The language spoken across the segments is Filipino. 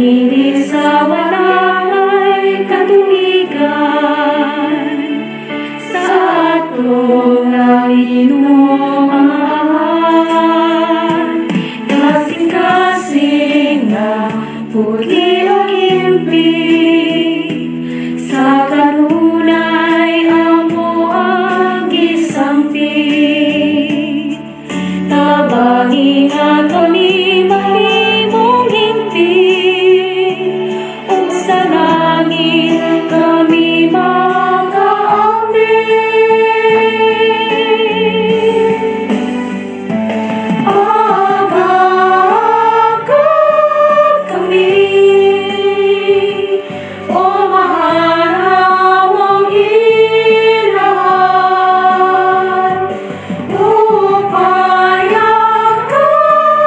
Kini sa walay katuigan, sa atong nainong amahan, kasing-kasing na puti o kimpi, sa kanunay amo ang gisampi. Tabangin ato ni mahimong himpi, ug sa langit kami makaambing. Agagag kami, o mahanawang ilahan, upayang kagulanan,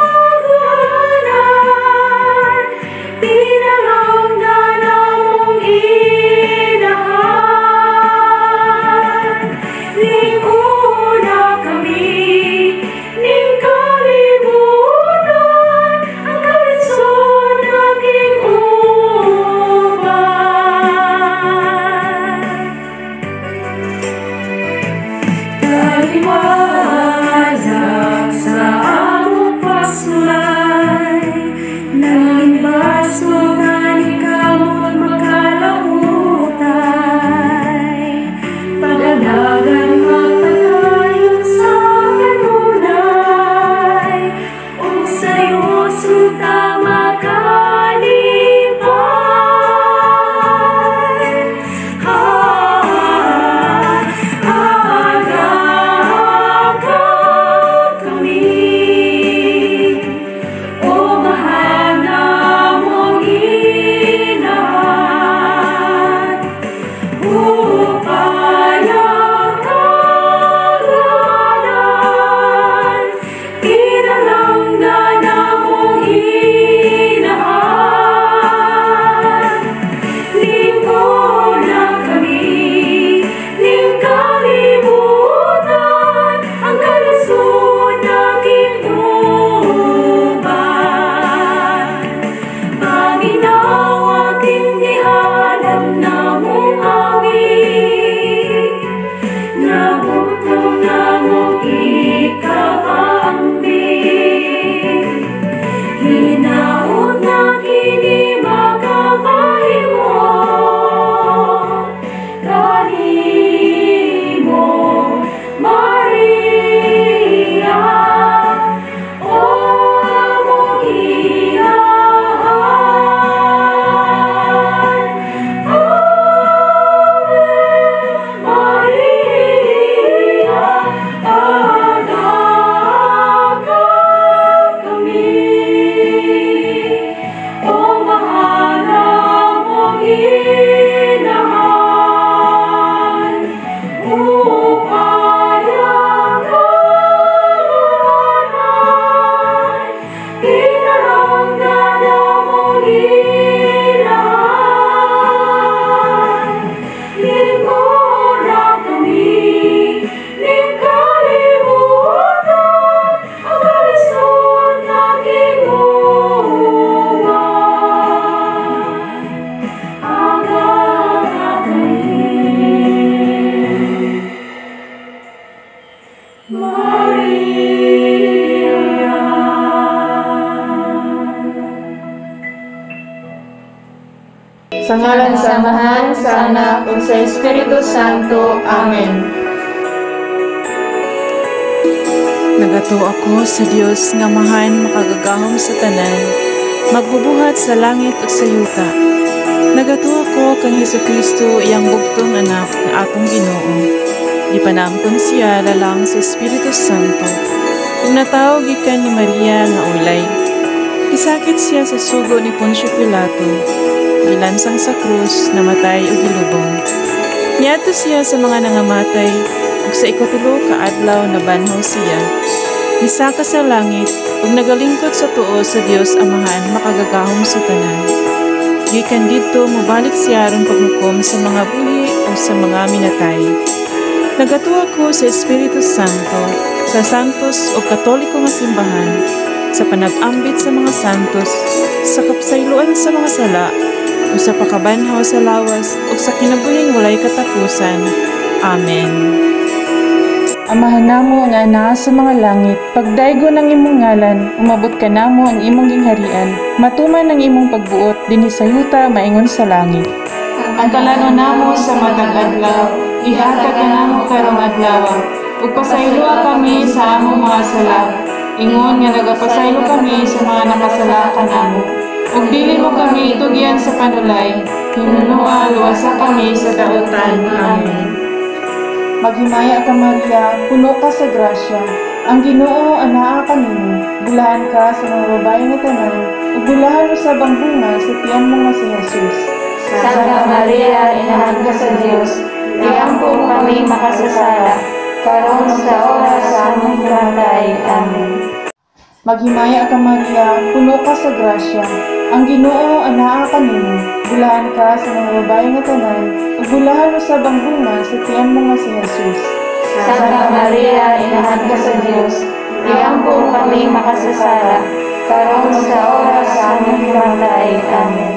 pinalanggan among inahan. Linguna kami, ning kalibutan, ang kalisod naging uban. Taliwala sa among pasulay, nalimbas mo nga ikaw makalahutay. Padalagan magpadayon sa kanunay, ug sa'yo suta makalipay. Agagag kami, o mahanawang inahan, upayang kagulanan, pinalanggan among inahan. Lingkod kami, ning kalibutan, ang kalisod naging uban. Paminaw aking gihanan namong amin, nabutong namong ikaambing. Hinaot na kini makapahimo, kanimo Maria, o among inahan. Ave Maria, agagag kami, o mahanawang inahan, upayang kagulanan, pinalanggan among inahan. Lingkod kami, ning kalibutan, ang kalisod naging uban. Agagag kami, Maria. Sa ngalan sa Amahan, sa Anak, ug sa Espiritu Santo. Amen. Nagato ako sa Dios nga mahan makagagahom sa tanan, magbubuhat sa langit ug sa yuta. Nagato ako kang Hesukristo iyang bugtong anak nga atong Ginoo. Gipanangkon siya lalang sa Espiritu Santo. Ug natawo gikan ni Maria nga ulay. Gisakit siya sa sugo ni Poncio Pilato. Gilansang sa krus, namatay ug gilubong. Niadto siya sa mga nangamatay ug sa ikatulo ka adlaw nabanhaw siya. Misaka sa langit ug nagalingkod sa tuo sa Dios Amahan makagagahom sa tanan. Gikan didto mobalik siya aron paghukom sa mga buhi o sa mga minatay. Nagatuwa ko sa Espiritu Santo, sa santos o katoliko nga simbahan, sa panag-ambit sa mga santos, sa kapsayloan sa mga sala, o sa pakabanhaw sa lawas, o sa kinabuhing walay katapusan. Amen. Amahan namo nga naa sa mga langit, pagdaygo ng imong ngalan, umabot ka namo ang imong gingharian, matuman ang imong pagbuot, dinhi sa yuta maingon sa langit. Ang kalanon namo sa matag adlaw, ihatag ka namo karong adlaw, ug pasayloa kami sa among mga sala, ingon nga nagapasaylo kami sa mga nakasala kanamo. Ug dili mo kami itugyan sa panulay, hinunua luwasa kami sa dautan. Amen. Maghimaya ka Maria, puno ka sa grasya, ang Ginoo anaa kanimo, bulahan ka sa mga babae nga tanan, ug bulahan sa bunga sa tiyan mo nga si Jesus. Santa Maria, Inahan ka sa Diyos, iampo kami makasasala, karon sa oras sa among pagkamatay. Amen. Maghimaya ka Maria, puno ka sa grasya, ang Ginoo anaa kanimo, bulahan ka sa mga babae nga tanan, ug bulahan sa bunga sa tiyan mo nga si Jesus. Santa Maria, Inahan ka sa Diyos, iampo kami makasasala, karon sa oras sa among pagkamatay. Amen.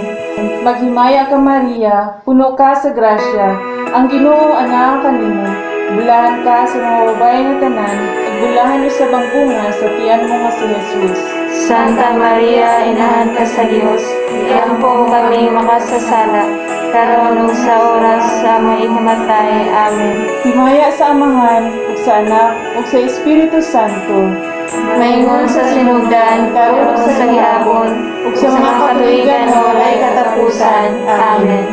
Maghimaya ka Maria, puno ka sa grasya, ang Ginoo anaa kanimo, bulahan ka sa mga babae nga tanan, ug bulahan sa bunga sa tiyan mo nga si Jesus. Santa Maria, Inahan ka sa Diyos, iampo kami makasasala, karon ug sa oras sa among ikamatay. Amen. Himaya sa Amahan, ug sa Anak, ug sa Espiritu Santo, Maingon sa sinugdan, karon sa gihapon, ug sa mga katuigan nga walay katapusan. Amen.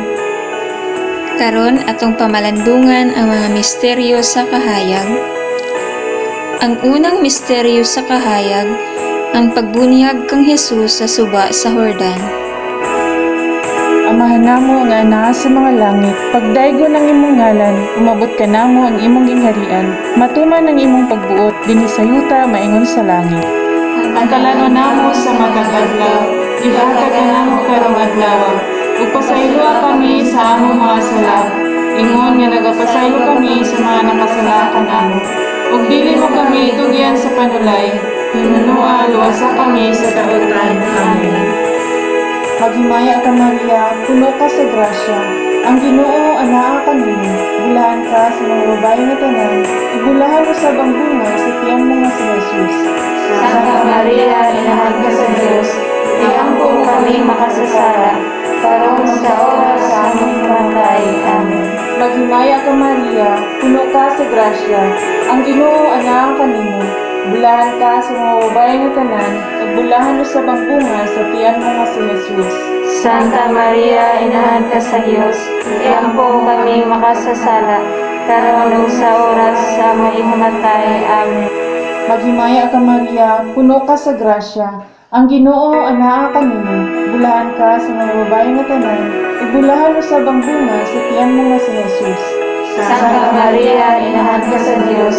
Karon atong pamalandungan ang mga misteryo sa kahayag. Ang unang misteryo sa kahayag, ang pagbunyag kang Hesus sa suba sa Jordan. Amahan namo nga naa sa mga langit, pagdaygo ng imong ngalan, umabot ka namo ang imong gingharian, matuman ang imong pagbuot, dinhi sa yuta maingon sa langit. Ang kalanon namo sa matag adlaw, ihatag ka namo karong adlaw, ug pasayloa kami sa among mga sala, ingon nga nagapasaylo kami sa mga nakasala kanamo. Ug dili mo kami itugyan sa panulay, hinunua luwasa kami sa dautan. Amen. Maghimaya ka Maria, puno ka sa grasya, ang Ginoo anaa kanimo, bulahan ka sa mga babae nga tanan, ug bulahan sa bunga sa tiyan mo nga si Jesus. Santa Maria, Inahan ka sa Diyos, iampo kami makasasala, karon sa oras sa among pagkamatay. Amen. Maghimaya ka Maria, puno ka sa grasya, ang Ginoo anaa kanimo, bulahan ka sa mga babae nga tanan, ug bulahan sa bunga sa tiyan mo nga si Jesus. Santa Maria, Inahan ka sa Diyos, iampo kami makasasala, karon ug sa oras sa among ikamatay. Amen. Maghimaya ka Maria, puno ka sa grasya, ang Ginoo anaa kanimo, bulahan ka sa mga babae nga tanan, ug bulahan sa bunga sa tiyan mo nga si Jesus. Santa Maria, Inahan ka sa Diyos,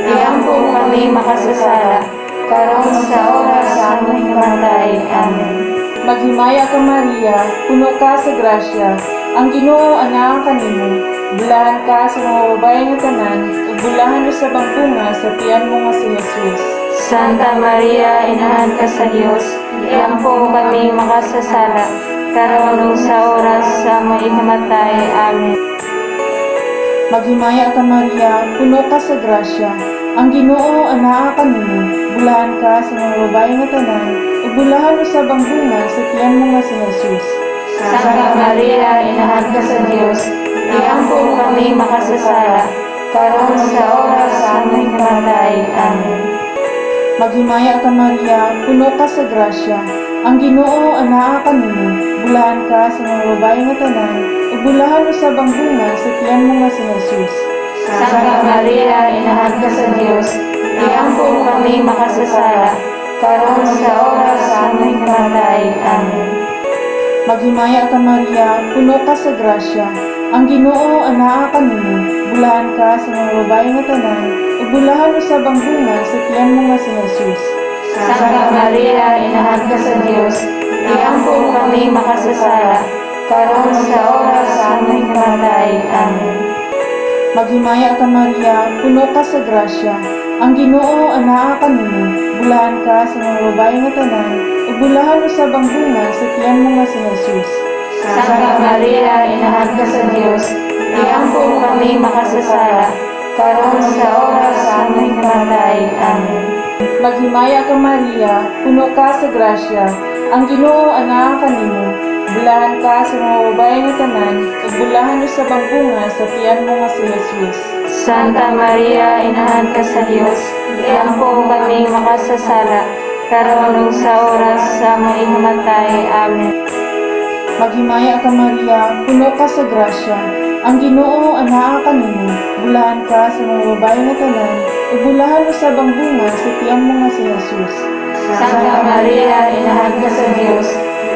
iampo kami makasasala, karon sa oras sa among ikamatay. Amen. Maghimaya ka Maria, puno ka sa grasya, ang Ginoo anaa kanimo, bulahan ka sa mga babae nga tanan, ug bulahan sa bunga sa tiyan mo nga si Jesus. Santa Maria, Inahan ka sa Diyos, iampo kami makasasala, karon ug sa oras sa among ikamatay. Amen. Maghimaya ka Maria, puno ka sa grasya, ang Ginoo anaa kanimo, bulahan ka sa mga babae nga tanan, ug bulahan sa bunga sa tiyan mo nga si Jesus. Santa Maria, Inahan ka sa Diyos, iampo kami makasasala, karon sa oras sa among ikamatay. Amen. Maghimaya ka Maria, puno ka sa grasya, ang Ginoo anaa kanimo, bulahan ka sa mga babae nga tanan, ug bulahan sa bunga sa tiyan mo nga si Jesus. Santa Maria, Inahan ka sa Diyos, iampo kami makasasala, karon sa oras sa among ikamatay. Amen. Maghimaya ka Maria, puno ka sa grasya, ang Ginoo anaa kanimo, bulahan ka sa mga babae nga tanan, ug bulahan sa bunga sa tiyan mo nga si Jesus. Santa Maria, Inahan ka sa Diyos, iampo kami makasasala, karon sa oras sa among ikamatay. Amen. Maghimaya ka Maria, puno ka sa grasya, Ang Ginoo anaa kanimo, bulahan ka sa mga babae nga tanan, ug bulahan usab ang bunga sa tiyan mo nga si Jesus. Santa Maria, Inahan ka sa Diyos, iampo mo kami makasasala, karon sa oras sa aming kamatay. Amen. Maghimaya ka Maria, puno ka sa grasya, ang Ginoo anaa kanimo, bulahan ka sa mga babae nga tanan, ug bulahan usab ang bunga sa tiyan mo nga si Jesus. Santa Maria, Inahan ka sa Diyos, iampo mo kami makasasala, karon sa oras sa aming kamatay. Amen. Maghimaya ka Maria, puno ka sa grasya, ang Ginoo anaa kanimo, bulahan ka sa mga babae nga tanan, ug bulahan usab ang bunga sa tiyan mo nga si Jesus. Santa Maria, Inahan ka sa Diyos,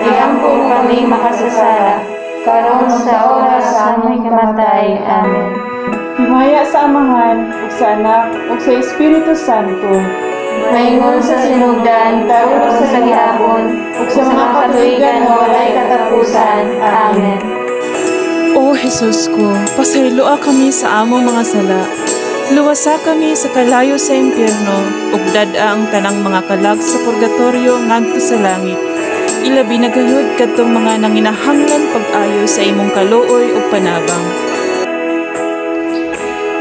iampo mo kami makasasala, karon sa oras sa aming kamatay. Amen. Himaya sa Amahan, ug sa Anak, ug sa Espiritu Santo, Maingon sa sinugdan, karon sa gihapon, ug sa mga katuigan nga walay katapusan. Amen. O Jesus ko, pasayloa kami sa among mga sala. Luwasa kami sa kalayo sa impyerno, ug dad-a ang tanang mga kalag sa purgatorio ngadto sa langit. Ilabi na gayud kadtong mga nanginahanglan pag-ayo sa imong kaluoy ug panabang.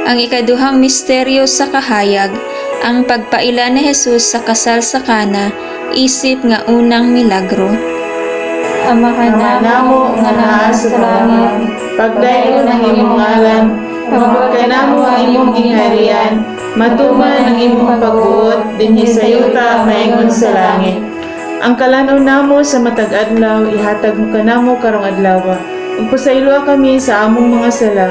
Ang ikaduhang misteryo sa kahayag, ang pagpaila ni Jesus sa kasal sa Kana, isip nga unang milagro. Amahan namo nga naa sa langit, pagdayon ang imong ngalan, pagbuot ka namo ang imong gingharian, matuman ang imong pagbuot dinhi sa yuta maingon sa langit. ang kalanon namo sa matag adlaw, ihatag mo kanamo karong adlaw. Ug pasaylo kami sa among mga sala,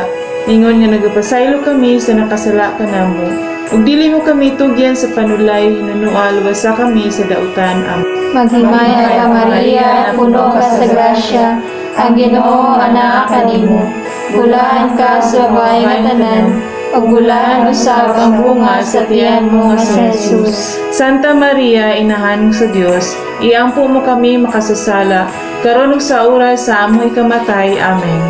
ingon nga nagapasaylo kami sa nakasala kanamo. Ug dili mo kami tugyan sa panulay, hinunual basa kami sa dautan. Amen. Maghimaya ka Maria, puno ka sa grasya, ang Ginoo anaa kanimo. Bulahan ka sa babae nga tanan, ug bulahan usab ang bunga sa tiyan mo nga si Jesus. Santa Maria, Inahan sa Dios, iampo mo kami makasasala, karon ug sa oras sa amoy kamatay. Amen.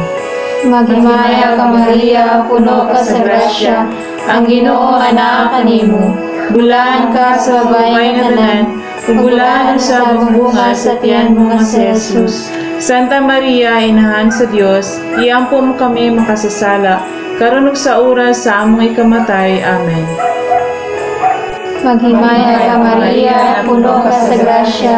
Maghimaya ka Maria, puno ka sa grasya, ang Ginoo anaa kanimo. Bulahan ka sa babae nga tanan, ug bulahan usab ang bunga sa tiyan mo nga si Jesus. Santa Maria, Inahan sa Dios, iampo mo kami makasasala, karon ug sa oras sa amoy kamatay. Amen. Maghimaya ka Maria, puno ka sa grasya,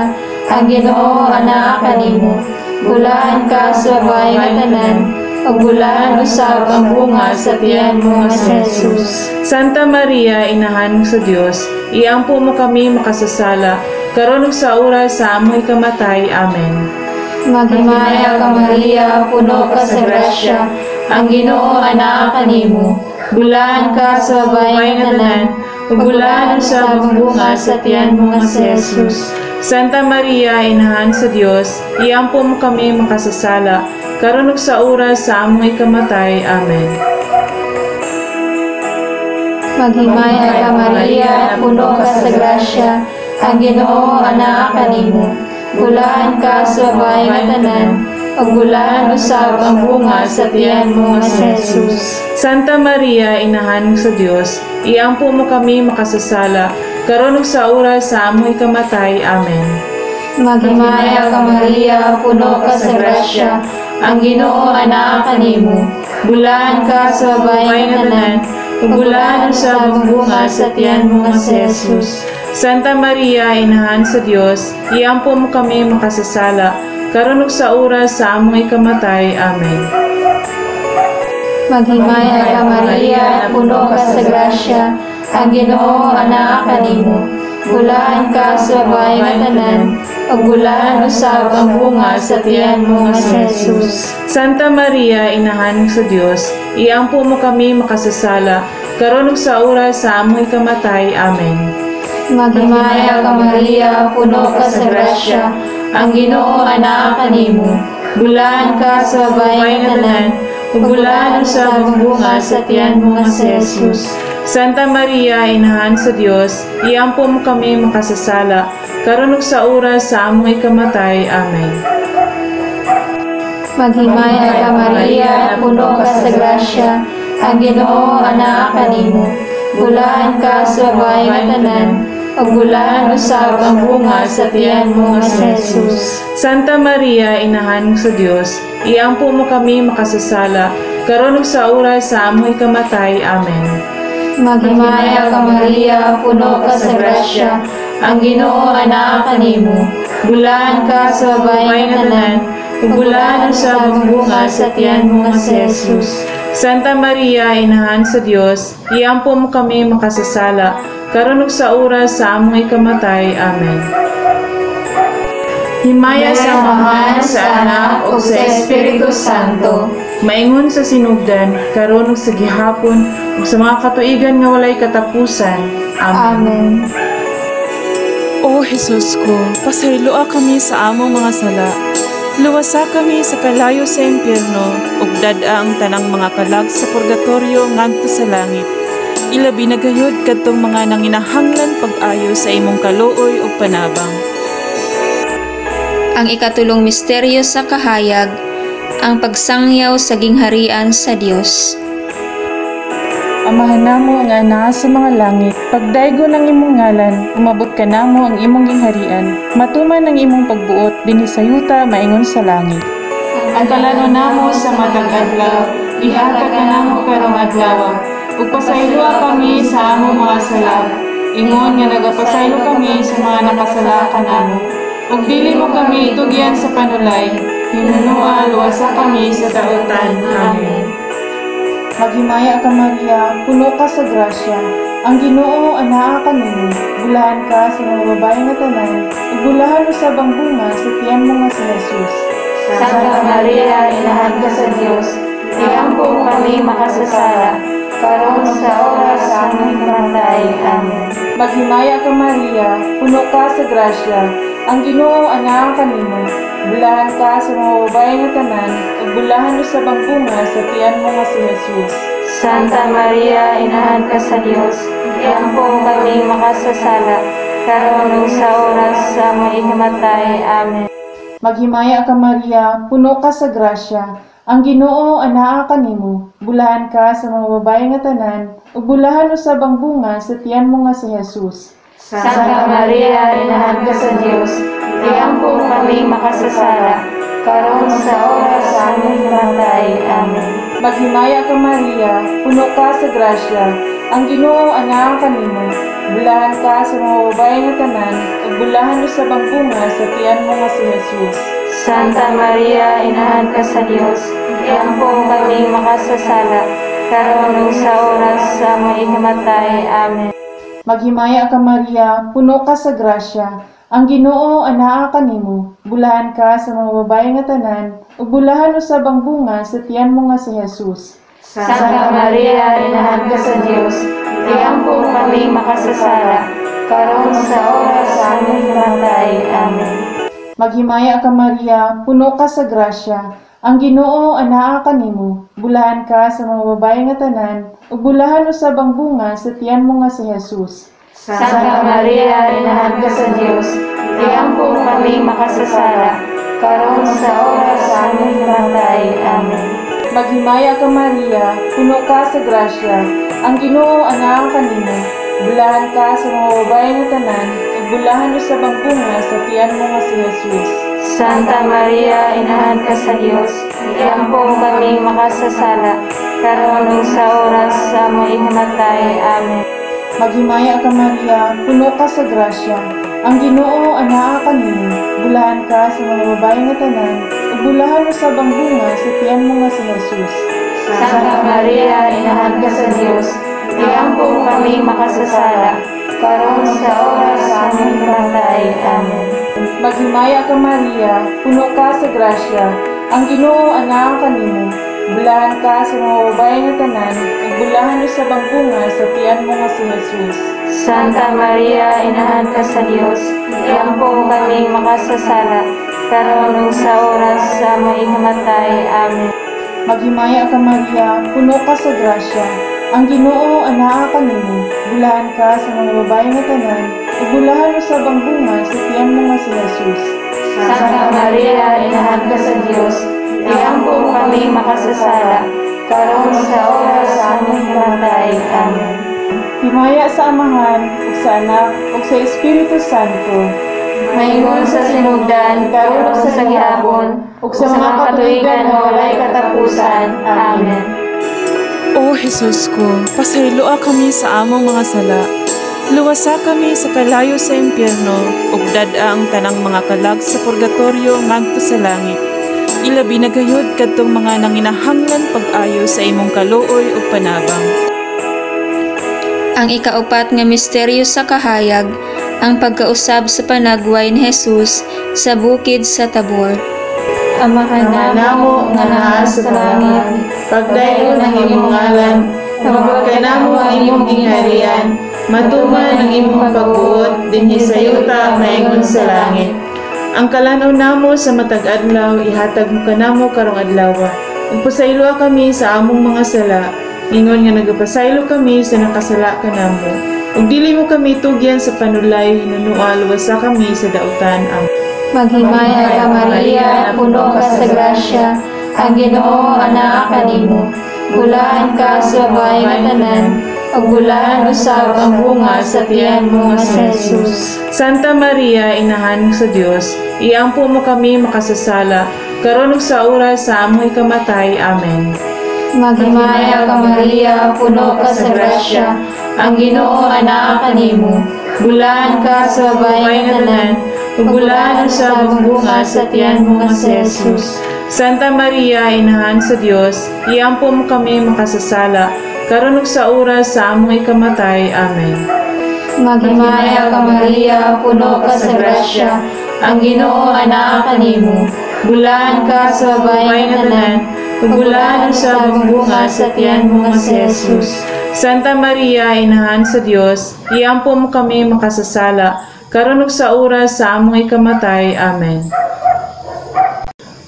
ang Ginoo anaa kanimo. Bulahan ka sa babae nga tanan, ug bulahan usab ang bunga sa tiyan mo nga si Jesus. Santa Maria, Inahan sa Dios, iampo mo kami makasasala, karon ug sa oras sa amoy kamatay. Amen. Maghimaya ka Maria, puno ka sa grasya, ang Ginoo anaa kanimo. Bulahan ka sa babae nga tanan, ug bulahan usab ang bunga sa tiyan mo nga si Jesus. Santa Maria, Inahan sa Dios, iampo mo kami makasasala, karon ug sa oras sa amoy kamatay. Amen. Maghimaya ka Maria, puno ka sa grasya, ang Ginoo anaa kanimo. Bulahan ka sa babae nga tanan, ug bulahan usab ang bunga sa tiyan mo nga si Jesus. Santa Maria, Inahan sa Dios, iampo mo kami makasasala, karon ug sa oras sa amoy kamatay. Amen. Maghimaya ka Maria, puno ka sa grasya, ang Ginoo anaa kanimo. Bulahan ka sa babae nga tanan, ug bulahan usab ang bunga sa tiyan mo nga si Jesus. Santa Maria, Inahan sa Dios, iampo mo kami makasasala, karon ug sa oras sa amoy kamatay. Amen. Maghimaya ka Maria, puno ka sa grasya, ang Ginoo anaa kanimo. Bulahan ka sa babae nga tanan, ug bulahan usab ang bunga sa tiyan mo nga si Jesus. Santa Maria, Inahan sa Dios, iampo mo kami makasasala, karon ug sa oras sa amoy kamatay. Amen. Maghimaya ka Maria, puno ka sa grasya, ang Ginoo anaa kanimo. Bulahan ka sa babae nga tanan, ug bulahan usab ang bunga sa tiyan mo nga si Jesus. Santa Maria, Inahan sa Dios, iampo mo kami makasasala, karon ug sa oras sa amoy kamatay. Amen. Maghimaya ka Maria, puno ka sa grasya, ang Ginoo anaa kanimo. Bulaan ka sa babae nga tanan, pagbulaan usab ang bunga sa tiyan mo nga si Jesus. Santa Maria, Inahan sa Dios, iampo mo kami makasasala, karon ug sa oras sa amoy kamatay. Amen. Maghimaya ka Maria, puno ka sa grasya, ang Ginoo anaa kanimo. Bulaan ka sa babae nga tanan, pagbulaan usab ang bunga sa tiyan mo nga si Jesus. Santa Maria, Inahan sa Dios, iampo mo kami makasasala, karon ug sa oras sa amoy kamatay. Amen. Himaya sa Ama, sa Anak, ug sa Espiritu Santo, maingon sa sinugdan, karon ug sa gihapon, ug sa mga katuigan nga walay katapusan. Amen. Amen. O Jesus ko, pasayloa kami sa among mga sala. Luwasa kami sa kalayo sa impyerno, ug dad-a ang tanang mga kalag sa purgatorio ngadto sa langit. Ilabi na gayud kadtong mga nanginahanglan pag-ayo sa imong kaluoy ug panabang. Ang ikatulong misteryo sa kahayag, ang pagsangyaw sa gingharian sa Dios. Amahan namo nga anaa sa mga langit, pagdaygo ng imong ngalan, umabot ka namo ang imong gingharian, matuman ang imong pagbuot dinhi sa yuta maingon sa langit. Ang kalano namo sa matag adlaw, ihatag ka namo karong adlaw, ug pasayloa kami sa among mga sala, ingon nga nagapasaylo kami sa mga nakasala kanamo. Ug dili mo kami itugyan sa panulay, hinunua luwasa kami sa daotan. Amen. Maghimaya ka Maria, puno ka sa grasya, ang Ginoo anaa kanimo. Bulahan ka sa mga babae nga tanan, ug bulahan usab ang bunga sa tiyan mo nga si Jesus. Santa Maria, Inahan ka sa Dios, iampo kami makasasala, karon sa oras sa aming kamatay. Amen. Maghimaya ka Maria, puno ka sa grasya, ang Ginoo anaa kanimo. Bulahan ka sa mga babae nga tanan, ug bulahan usab ang bunga sa tiyan mo nga si Jesus. Santa Maria, Inahan ka sa Dios, iampo kami makasasala, karon ug sa oras sa aming kamatay. Amen. Maghimaya ka Maria, puno ka sa grasya, ang Ginoo anaa kanimo. Bulahan ka sa mga babae nga tanan, ug bulahan usab ang bunga sa tiyan mo nga si Jesus. Santa Maria, Inahan ka sa Dios, iampo kami makasasala, karon sa oras sa aming kamatay. Amen. Maghimaya ka Maria, puno ka sa grasya, ang Ginoo anaa kanimo. Bulahan ka sa mga babae nga tanan, ug bulahan usab ang bunga sa tiyan mo nga si Jesus. Santa Maria, Inahan ka sa Dios, iampo kami makasasala, karon ug sa oras sa aming kamatay. Amen. Maghimaya ka Maria, puno ka sa grasya, ang Ginoo anaa kanimo. Bulahan ka sa mga babae nga tanan, ug bulahan usab ang bunga sa tiyan mo nga si Jesus. Santa Maria, Inahan ka sa Dios, iampo kami makasasala, karon sa oras sa aming kamatay. Amen. Maghimaya ka Maria, puno ka sa grasya, ang Ginoo anaa kanimo. Bulahan ka sa mga babae nga tanan, ug bulahan usab ang bunga sa tiyan mo nga si Jesus. Santa Maria, Inahan ka sa Dios, iampo kami makasasala, karon sa oras sa aming kamatay. Amen. Maghimaya ka Maria, puno ka sa grasya, ang Ginoo anaa kanimo. Bulahan ka sa mga babae nga tanan, ug bulahan usab ang bunga sa tiyan mo nga si Jesus. Santa Maria, Inahan ka sa Dios, iampo kami makasasala, karon ug sa oras sa aming kamatay. Amen. Maghimaya ka Maria, puno ka sa grasya, ang Ginoo anaa kanimo. Bulahan ka sa mga babae nga tanan, ug bulahan usab ang bunga sa tiyan mo nga si Jesus. Santa Maria, Inahan ka sa Dios, iampo kami makasasala, karon sa oras sa aming kamatay. Amen. Maghimaya ka Maria, puno ka sa grasya, ang Ginoo anaa kanimo. Bulahan ka sa mga babae nga tanan, ug bulahan usab ang bunga sa tiyan mo nga si Jesus. Santa Maria, Inahan ka sa Dios, iampo kami makasasala, karon ug sa oras sa aming kamatay. Amen. Maghimaya ka Maria, puno ka sa grasya, ang Ginoo anaa kanimo. Bulahan ka sa mga babae nga tanan, ug bulahan usab ang bunga sa tiyan mo nga si Jesus. Santa Maria, Inahan ka sa Dios, iampo kami makasasala, karon sa oras sa aming kamatay. Amen. Himaya sa Amahan, ug sa Anak, ug sa Espiritu Santo. Maingon sa sinugdan, karon ug sa gihapon, ug sa mga katuigan nga walay katapusan. Amen. O Jesus ko, pasayloa kami sa among mga sala. Luwasa kami sa kalayo sa impyerno, ug dad-a ang tanang mga kalag sa purgatorio ngadto sa langit. Ilabi na gayud kadtong mga nanginahanglan pag-ayo sa imong kaluoy ug panabang. Ang ikaupat nga misteryo sa kahayag, ang pagkausab sa panagway ni Jesus sa bukid sa Tabor. Amahan namo nga naa sa langit, pagdayon ang imong ngalan, mabot ka namo ang imong gingharian, matuman ang imong pagbuot dinhi sa yuta maingon sa langit. Ang kalanaw namo sa matag adlaw ihatag mo kanamo karong adlaw. Ug pasayloa kami sa among mga sala, ingon nga nagapasaylo kami sa nakasala kanamo. Ug dili mo kami tugyan sa panulay, hinunua luwasa kami sa dautan. Maghimaya ka Maria, puno ka sa grasya, ang Ginoo anaa kanimo. Bulaan ka sa babae nga tanan, ug bulaan usab ang bunga sa tiyan mo nga si Jesus. Santa Maria, Inahan sa Dios, iampo mo kami makasasala, karon ug sa oras sa amoy kamatay. Amen. Maghimaya ka Maria, puno ka sa grasya, ang Ginoo anaa kanimo. Bulaan ka sa babae nga tanan, ug bulaan usab ang bunga sa tiyan mo nga si Jesus. Santa Maria, Inahan sa Dios, iampo mo kami makasasala, karon ug sa oras sa amoy kamatay. Amen. Maghimaya ka Maria, puno ka sa grasya, ang Ginoo anaa kanimo. Bulaan ka sa babae nga tanan, ug bulaan usab ang bunga sa tiyan mo nga si Jesus. Santa Maria, Inahan sa Dios, iampo mo kami makasasala, karon ug sa oras sa amoy kamatay. Amen.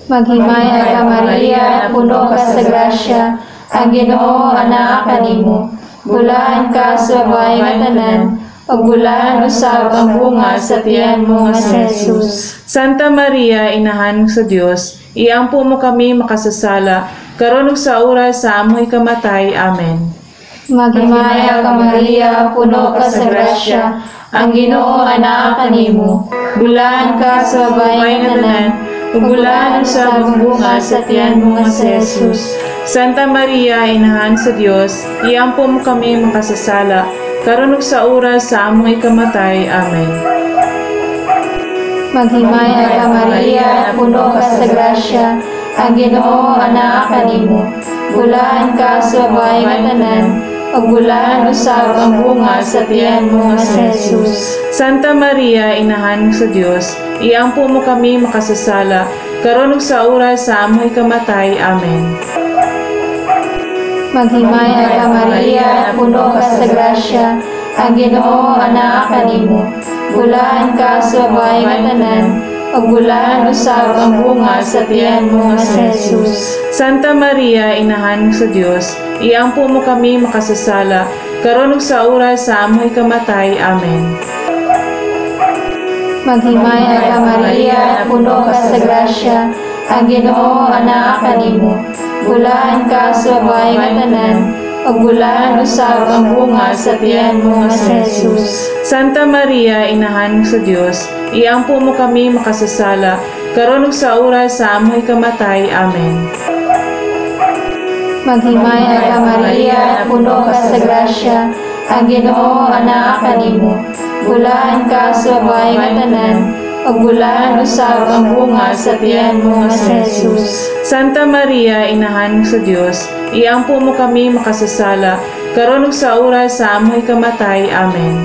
Maghimaya ka Maria, puno ka sa grasya, ang Ginoo anaa kanimo. Bulaan ka sa babae nga tanan, ug bulaan usab ang bunga sa tiyan mo nga si Jesus. Santa Maria, Inahan sa Dios, iampo mo kami makasasala, karon ug sa oras sa amoy kamatay. Amen. Maghimaya ka Maria, puno ka sa grasya, ang Ginoo anaa kanimo. Bulaan ka sa babae nga tanan, ug bulaan usab ang bunga sa tiyan mo nga si Jesus. Santa Maria, Inahan sa Dios, iampo mo kami makasasala, karon ug sa oras sa amoy kamatay. Amen. Maghimaya ka Maria, puno ka sa grasya, ang Ginoo anaa kanimo. Bulaan ka sa babae nga tanan, ug bulaan usab ang bunga sa tiyan mo nga si Jesus. Santa Maria, Inahan sa Dios, iampo mo kami makasasala, karon ug sa oras sa amoy kamatay. Amen. Maghimaya ka Maria, puno ka sa grasya, ang Ginoo anaa kanimo. Bulaan ka sa babae nga tanan, ug bulaan usab ang bunga sa tiyan mo nga si Jesus. Santa Maria, Inahan sa Dios, iampo mo kami makasasala, karon ug sa oras sa amoy kamatay. Amen. Maghimaya ka Maria, puno ka sa grasya, ang Ginoo anaa kanimo. Bulaan ka sa babae nga tanan, ug bulaan usab ang bunga sa tiyan mo nga si Jesus. Santa Maria, Inahan sa Dios, iampo mo kami makasasala, karon ug sa oras sa amoy kamatay. Amen. Maghimaya ka Maria, puno ka sa grasya, ang Ginoo anaa kanimo. Bulaan ka sa babae nga tanan, ug bulaan usab ang bunga sa tiyan mo nga si Jesus. Santa Maria, Inahan sa Dios, iampo mo kami makasasala, karon ug sa oras sa amoy kamatay. Amen.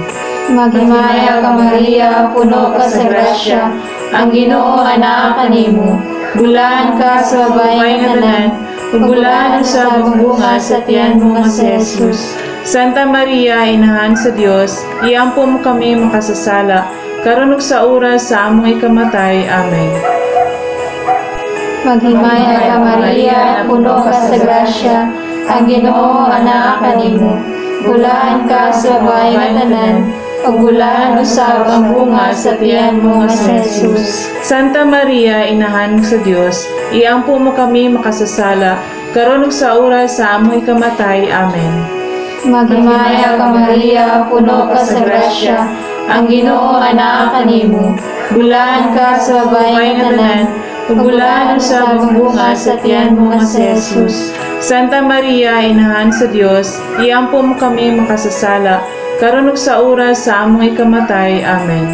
Maghimaya ka Maria, puno ka sa grasya, ang Ginoo anaa kanimo. Bulaan ka sa babae nga tanan, ug bulaan usab ang bunga sa tiyan mo nga si Jesus. Santa Maria, Inahan sa Dios, iampo mo kami makasasala, karon ug sa oras sa amoy kamatay. Amen. Maghimaya ka Maria, puno ka sa grasya, ang Ginoo anaa kanimo. Bulaan ka sa babae nga tanan, ug bulaan usab ang bunga sa tiyan mo nga si Jesus. Santa Maria, Inahan sa Dios, iampo mo kami makasasala, karon ug sa oras sa amoy kamatay. Amen. Maghimaya ka Maria, puno ka sa grasya, ang Ginoo anaa kanimo. Bulaan ka sa babae nga tanan, ug bulaan sa bunga sa tiyan mo nga si Jesus. Santa Maria, Inahan sa Dios, iampo mo kami makasasala, karon ug sa oras sa among ikamatay. Amen.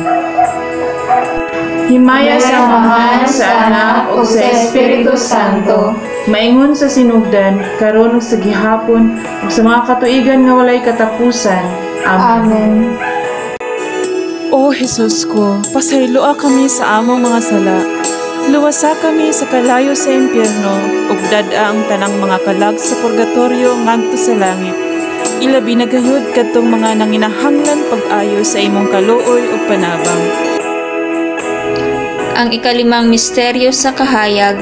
Himaya sa Ama, sa Anak, ug sa Espiritu Santo, maingon sa sinugdan, karon ug sa gihapon, ug sa mga katuigan nga walay katapusan. Amen. Amen. O Jesus ko, pasayloa kami sa among mga sala. Luwasa kami sa kalayo sa impyerno, ug dad-a ang tanang mga kalag sa purgatorio ngadto sa langit. Ilabi na gayud kadtong mga nanginahanglan pag-ayo sa imong kaluoy ug panabang. Ang ikalimang misteryo sa kahayag,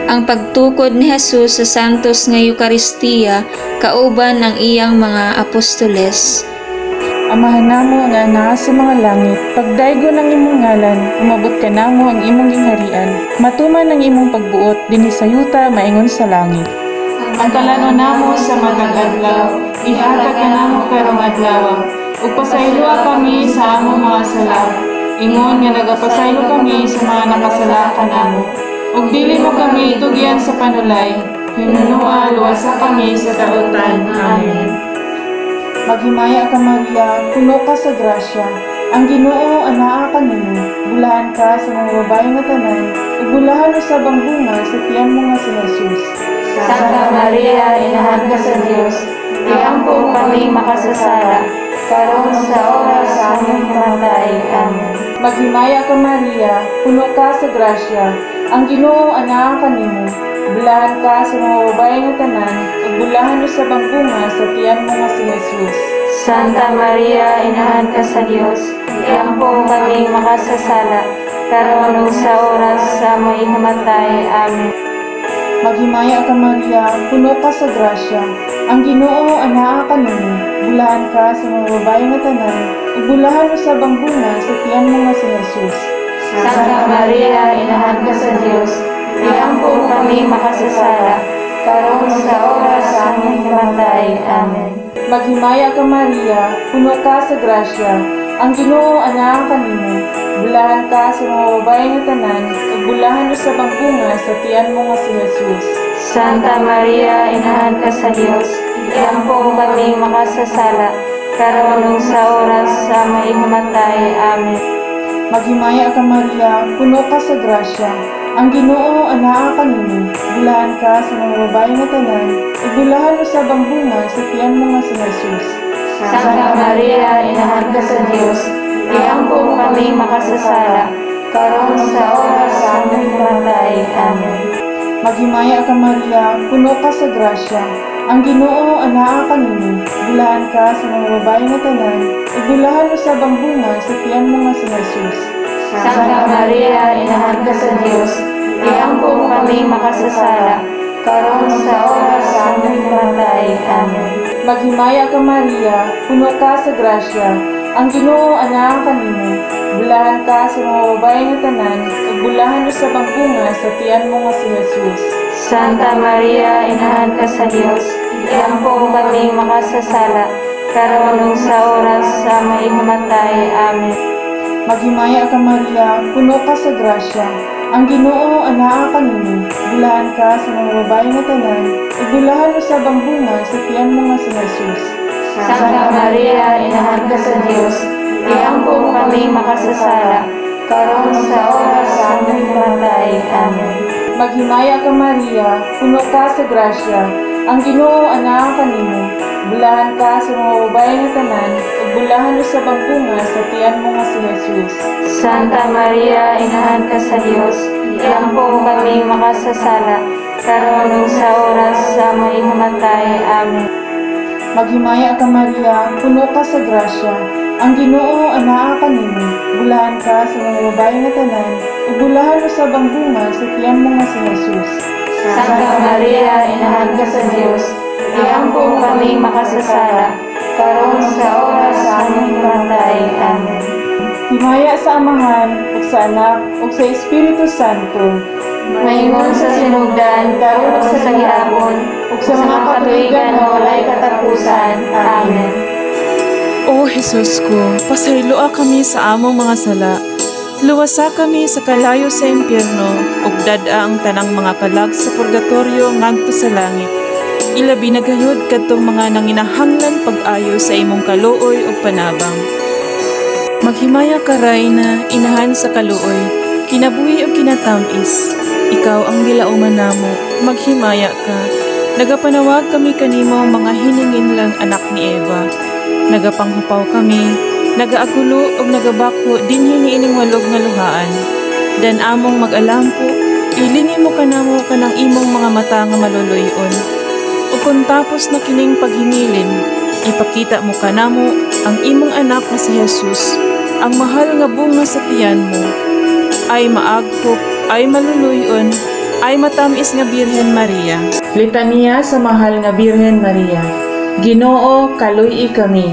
ang pagtukod ni Jesus sa santos nga Eukaristiya kauban ang iyang mga apostoles. Amahan namo nga naa sa mga langit, pagdaygo ng imong ngalan, umabot ka namo ang imong gingharian, matuman ang imong pagbuot dinhi sa yuta maingon sa langit. Ang kalano namo sa matag adlaw, ihatag ka namo karong adlaw, ug pasayloa kami sa among mga sala, ingon nga nagapasaylo kami sa mga nakasala kanamo, ug dili mo kami itugyan sa panulay, hinunua luwasa kami sa kautan. Amen. Maghimaya ka Maria, puno ka sa grasya, ang Ginoo anaa kanimo. Bulahan ka sa mga babae nga tanan, ug bulahan usab ang bunga sa tiyan mo nga si Jesus. Santa Maria, Inahan ka sa Dios, iampo kami makasasala, karon sa oras sa among kamatay. Amen. Maghimaya ka Maria, puno ka sa grasya, ang Ginoo anaa kanimo. Bulahan ka sa mga babae nga tanan, ug bulahan usab ang bunga sa tiyan mo nga si Jesus. Santa Maria, Inahan ka sa Dios, iampo kami makasasala, karon ug sa oras sa among ikamatay. Amen. Maghimaya ka Maria, puno ka sa grasya, ang Ginoo anaa kanimo. Bulahan ka sa mga babae nga tanan, ug bulahan usab ang bunga sa tiyan mo nga si Jesus. Santa Maria, Inahan ka sa Dios, iampo kami makasasala, karon sa oras sa among kamatay. Amen. Maghimaya ka Maria, puno ka sa grasya, ang Ginoo anaa kanimo. Bulahan ka sa mga babae nga tanan, ug bulahan usab ang bunga sa tiyan mo nga si Jesus. Santa Maria, Inahan ka sa Dios, iampo kami makasasala, karon ug sa oras sa among ikamatay. Amen. Maghimaya ka Maria, puno ka sa grasya, ang Ginoo anaa kanimo. Bulahan ka sa mga babae nga tanan, ug bulahan usab ang bunga sa tiyan mo nga si Jesus. Santa Maria, Inahan ka sa Dios, iampo kami makasasala, karon sa oras sa among kamatay. Amen. Maghimaya ka Maria, puno ka sa grasya, ang Ginoo anaa kanimo. Bulahan ka sa mga babae nga tanan, ug bulahan usab ang bunga sa tiyan mo nga si Jesus. Santa Maria, Inahan ka sa Dios, iampo kami makasasala, karon sa oras sa among kamatay. Amen. Maghimaya ka Maria, puno ka sa grasya, ang Ginoo anaa kanimo. Bulahan ka sa mga babae nga tanan, ug bulahan usab ang bunga sa tiyan mo nga si Jesus. Santa Maria, Inahan ka sa Dios, iampo kami makasasala, karon ug sa oras sa among ikamatay. Amen. Maghimaya ka Maria, puno ka sa grasya, ang Ginoo anaa kanimo. Bulahan ka sa mga babae nga tanan, ug bulahan usab ang bunga sa tiyan mo nga si Jesus. Santa Maria, Inahan ka sa Dios, iampo kami makasasala, karon sa oras sa among kamatay. Amen. Maghimaya ka Maria, puno ka sa grasya, ang Ginoo anaa kanimo. Bulahan ka sa mga babae nga tanan, ug bulahan usab ang bunga sa tiyan mo nga si Jesus. Santa Maria, Inahan ka sa Dios, iampo kami makasasala, karon ug sa oras sa among ikamatay. Amen. Maghimaya ka Maria, puno ka sa grasya, ang Ginoo anaa kanimo. Bulahan ka sa mga babae nga tanan, ug bulahan usab ang bunga sa tiyan mo nga si Jesus. Santa Maria, Inahan ka sa Dios, iampo kami makasasala, karon sa oras sa among kamatay. Amen. Himaya sa Amahan, ug sa Anak, ug sa Espiritu Santo, maingon sa sinugdan, karon ug sa gihapon, ug sa mga katuigan nga walay katapusan. Amen. O Jesus ko, pasayloa kami sa among mga sala. Luwasa kami sa kalayo sa impyerno, ug dad-a ang tanang mga kalag sa purgatorio ngadto sa langit. Ilabi na gayud kadtong mga nanginahanglan pag-ayo sa imong kaluoy ug panabang. Maghimaya ka Rayna, inahan sa kaluoy, kinabuhi ug kinatamis. Ikaw ang gilauman namo, maghimaya ka. Nagapanawag kami kanimo mga hininginlang anak ni Eva. Nagapanghupaw kami, nagaagulo ug nagabako dinhi niining walog nga luhaan. Dan among mag-alampo, ilingi mo kanamo kanang imong mga mata nga maluluyon. Ug kung tapos na kining paghingilin, ipakita mo kanamo ang imong anak nga si Jesus, ang mahal nga bunga sa tiyan mo, ay maagpok, ay maluluyon, ay matamis nga Birhen Maria. Litanya sa mahal nga Birhen Maria. Ginoo, kaluy kami.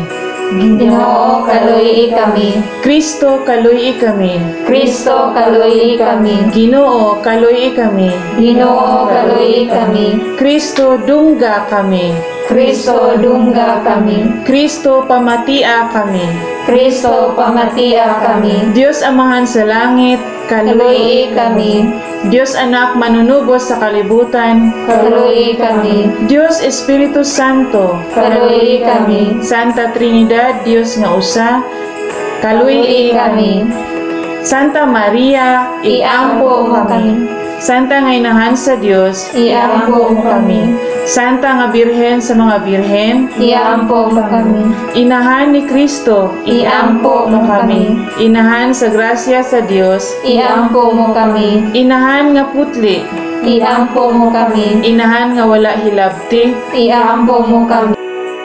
Ginoo, kaluy kami. Kristo, kaluy kami. Kristo, kaluy kami. Ginoo, kaluy kami. Ginoo, kaluy kami. Kristo, dungga kami. Kristo, dungga kami. Kristo, pamatia kami. Kristo, pamatia kami. Diyos Amahan sa langit, Kaluy kami. Diyos Anak manunubos sa kalibutan, Kaluy kami. Diyos Espiritu Santo, Kaluy kami. Santa Trinidad, Diyos nga usa, kaluy kami. Santa Maria, iampo mo kami. Santa nga inahan sa Diyos, Iampo mo kami. Santa nga Birhen sa mga Birhen, Iampo mo kami. Inahan ni Kristo, Iampo mo kami. Inahan sa grasya sa Diyos, Iampo mo kami. Inahan nga putli, Iampo mo kami. Inahan nga wala hilabti, Iampo mo kami.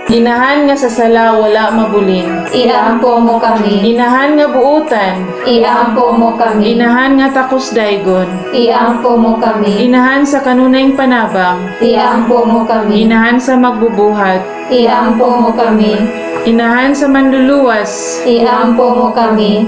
Inahan nga sa sala wala mabulin, Iampo mo kami. Inahan nga buutan, Iampo mo kami. Inahan nga takos daygon, Iampo mo kami. Inahan sa kanunayng panabang, Iampo mo kami. Inahan sa magbubuhat, Iampo mo kami. Inahan sa manluluwas, Iampo mo kami.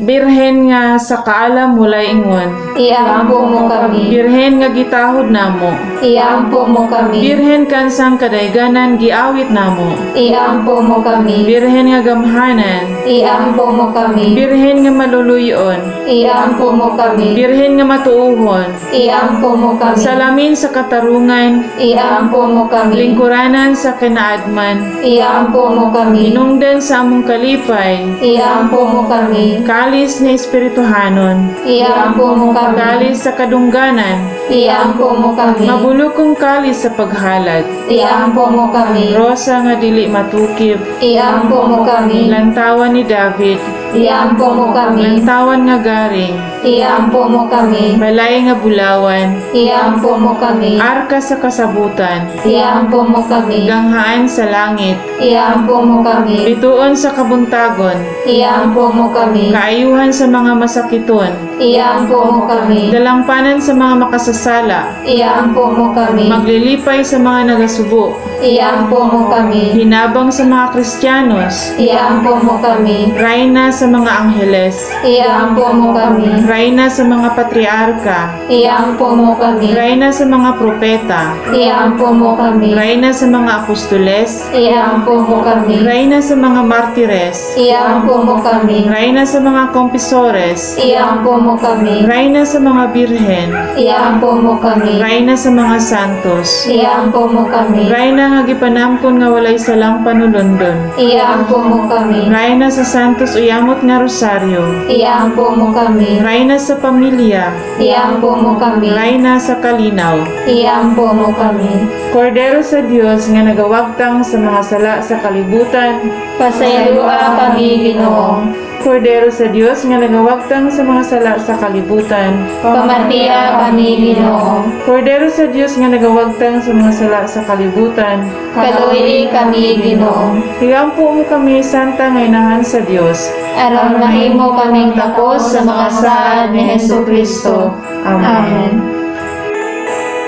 Birhen nga sa kaalam mulay ingon, Iampo mo kami. Birhen nga gitahod namo, Iampo mo kami. Birhen kansang kadayganan giawit namo, Iampo mo kami. Birhen nga gamhanan, Iampo mo kami. Birhen nga maluluyon, Iampo mo kami. Birhen nga matuuhon, Iampo mo kami. salamin sa katarungan, Iampo mo kami. lingkuranan sa kinaadman, Iampo mo kami. hinungdan sa among kalipay, Iampo mo kami. kalis ni Espirituhanon, Iampo mo kami. kalis sa kadungganan, Iampo mo kami. mabulokong kalis sa paghalad, Iampo mo kami. rosa nga dili matukib, Iampo mo kami. lantawan ni David, Iampo mo kami. lantawan nga garing, Iampo mo kami. balay nga bulawan, Iampo mo kami. arka sa kasabutan, Iampo mo kami. ganghaan sa langit, Iampo mo kami. bituon sa kabuntagon, Iampo mo kami. kaayuhan sa mga masakiton, Iampo mo kami. dalampanan sa mga makasasala, Iampo mo kami. maglilipay sa mga nagasubo, Iampo mo kami. hinabang sa mga Kristiyanos, Iampo mo kami. rayna sa mga angheles, Iampo mo kami. rayna sa mga patriarka, Iampo mo kami. rayna sa mga propeta, Iampo mo kami. rayna sa mga apostoles, Iampo mo kami. rayna sa mga martires, Iampo mo kami. rayna sa mga kompisores, Iampo mo kami. rayna sa mga birhen, Iampo mo kami. rayna sa mga santos, Iampo mo kami. rayna nga gipanamkon nga walay salang panulundon, Iampo mo kami. rayna sa santos uyamot nga rosaryo, Iampo mo kami. rayna sa pamilya, Iampo mo kami. rayna sa kalinaw, Iampo mo kami. Kordero sa Dios nga nagawagtang sa mga sala sa kalibutan, Pasayloa kami, Ginoo. Kordero sa Dios nga nagawagtang sa mga sala sa kalibutan, Pamatia kami, Ginoo. Kordero sa Dios nga nagawagtang sa mga sala sa kalibutan, Kaluoy kami, Ginoo. higampo mo kami santa nga inahan sa Dios, Aron mahimo kaming takos sa mga saad ni Hesukristo. Amen.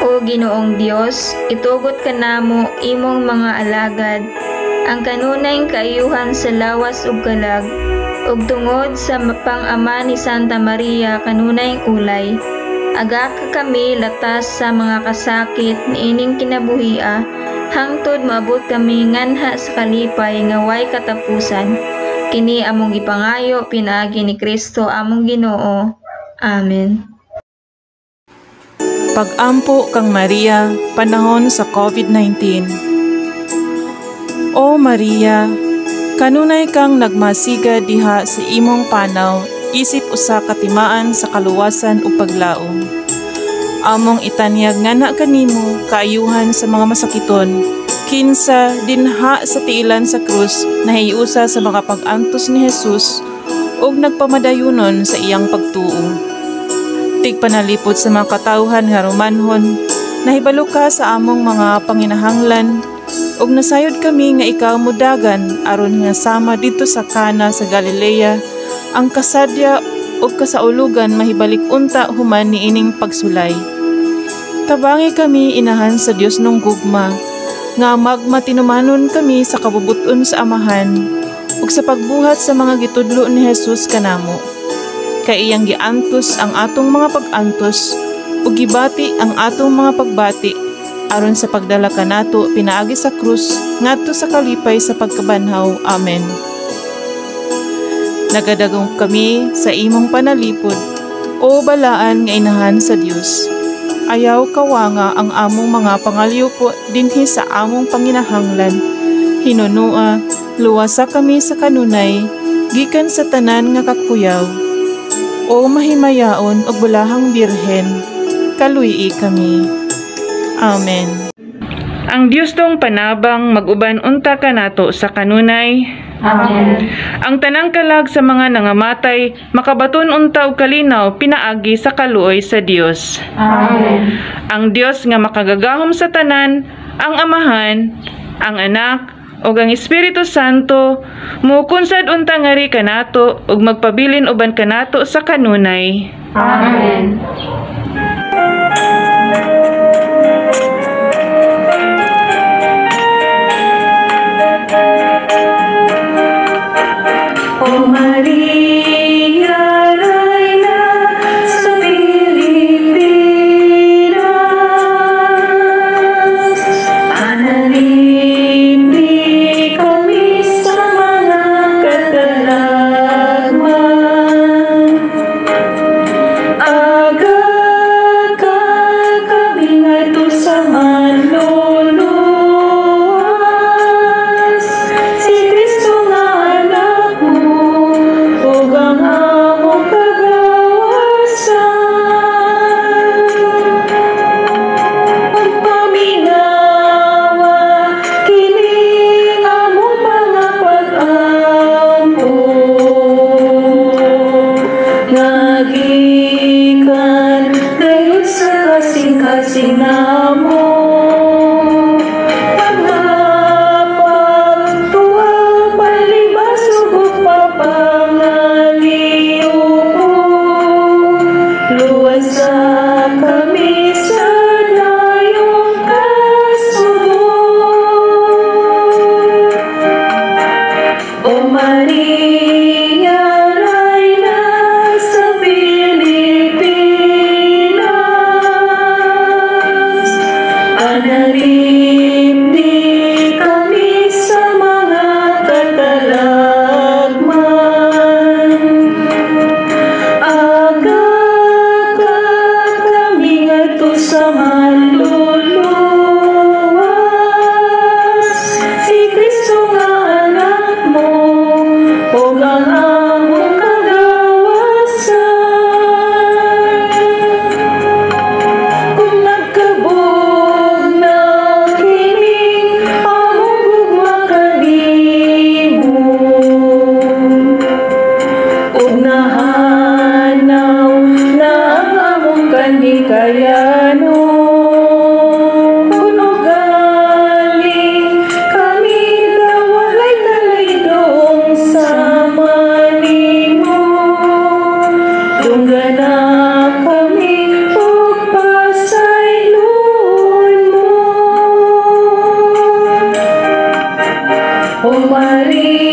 O Ginoong Dios, itugot ka namo imong mga alagad, ang kanunayng kaayuhan sa lawas ug kalag, ug tungod sa pang-ama ni Santa Maria kanunayng ulay, Aga ka kami latas sa mga kasakit niining kinabuhia, hangtod maabot kami nganha sa kalipay nga way katapusan. Kini among gipangayo pinaagi ni Kristo among Ginoo. Amen. Pag-ampo kang Maria, panahon sa COVID-19. O Maria, kanunay kang nagmasiga diha sa imong panaw, isip usa katimaan sa kaluwasan o paglaom. Among itanyag nga na kanimo kaayuhan sa mga masakiton, kinsa dinha sa tiilan sa krus nahiusa sa mga pag-antos ni Jesus ug nagpamadayunon sa iyang pagtuo. Tigpanalipod sa mga katawhan nga Romanhon, nahibalo ka sa among mga panginahanglan ug nasayod kami nga ikaw mudagan aron nga sama dito sa Kana sa Galilea ang kasadya o kasaulugan mahibalik unta human niining pagsulay. Tabangi kami inahan sa Dios nung gugma, nga magmatinumanon kami sa kabubuton sa Amahan ug sa pagbuhat sa mga gitudlo ni Jesus kanamo. Kay iyang giantos ang atong mga pag-antos ug gibati ang atong mga pagbati aron sa pagdala kanato pinaagi sa krus ngadto sa kalipay sa pagkabanhaw. Amen. Nagadagong kami sa imong panalipod, o balaan nga inahan sa Dios. Ayaw kawanga ang among mga pangalyupo dinhi sa among panginahanglan. Hinunua, luwasa kami sa kanunay, gikan sa tanan nga kakuyaw. O mahimayaon og bulahang birhen, kaluyi kami. Amen. Ang Dios tong panabang mag-uban unta kanato sa kanunay. Amen. Ang tanang kalag sa mga nangamatay, makabaton unta og kalinaw pinaagi sa kaluoy sa Dios. Amen. Ang Dios nga makagagahom sa tanan, ang Amahan, ang Anak, ug ang Espiritu Santo, mukunsad unta ngari kanato ug magpabilin uban kanato sa kanunay. Amen. O Maria, Reina sa Pilipinas, analim di kami sa mga katalagman. Aga ka kami ngayon sa manluluwas, si Kristo nga anak mo, ug ang among kagawasan. Pagpaminawa kini among mga pag-ampo, nga gikan dayon sa kasing-kasing namo. Pagpaptuwang palibasog ug papangaliw ko, luwasa kami sa dayong kasubok. O Maria, Reina sa Pilipinas, analim di kami sa mga katalagman. Aga ka kami ngayon sa manluluwas, si Kristo nga anak mo, ug ang among kagawasan. Kung nagkabog na kini among gugma kanimo, ug nahanaw na ang among kanikayanon, kuno galing kami na walay nalaydong sama nimo. Tunggana kami ug pasayloon mo. O Maria,